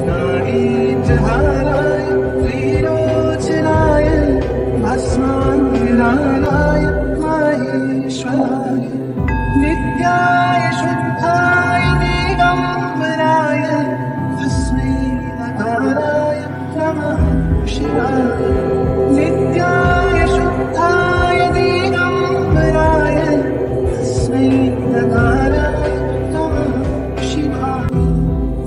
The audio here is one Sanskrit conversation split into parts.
नागेन्द्रहाराय त्रिलोचनाय भस्माङ्गरागाय माहेश्वराय नित्याय शुद्धाय दिगम्बराय तस्मै नकाराय नमः शिवाय नित्याय शुद्धाय दिगम्बराय तस्मै नकाराय नमः शिवाय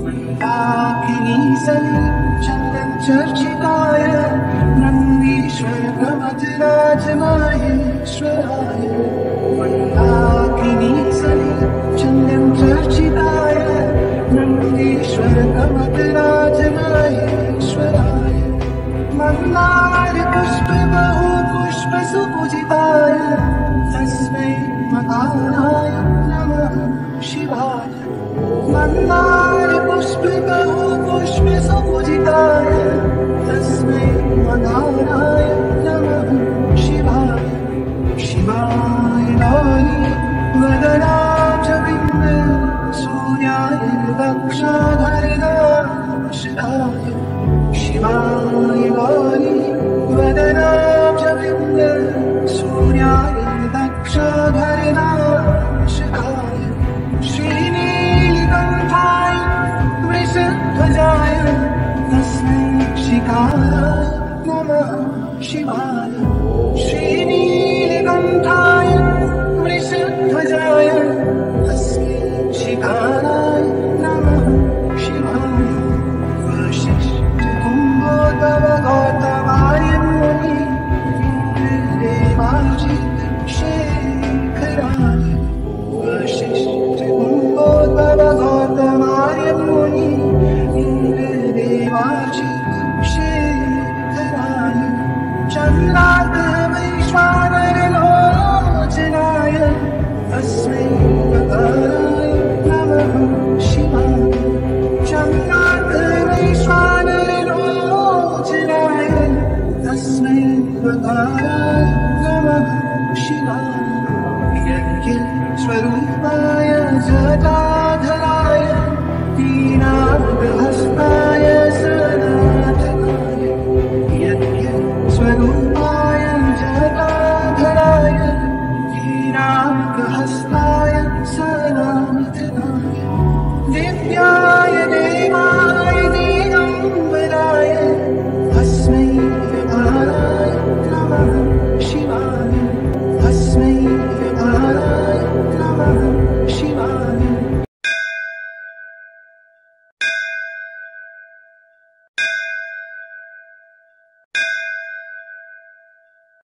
मन्दाकिनी सहि चन्दनचर्चिताय नन्दीश्वर कवचराज माहेश्वराय मन्दाकिनी सहि चन्दनचर्चिताय नन्दीश्वर कवचराज माहेश्वराय मन्दार पुष्प बहु पुष्प सुपूजिताय तस्मै मकाराय नमः शिवाय मन्दार पुष्प बहु पुष्प सुपूजिताय तस्मै मकाराय नमः शिवाय शिवाय गौरी वदनाब्जविन्द सूर्याय दक्षाधरनाशिताय शिवाय गौरी वदनाब्जविन्द सूर्याय दक्षाधरनाशिताय श्रीनीलकण्ठाय वृषध्वजाय तस्मै शिखाय नमः शिवाय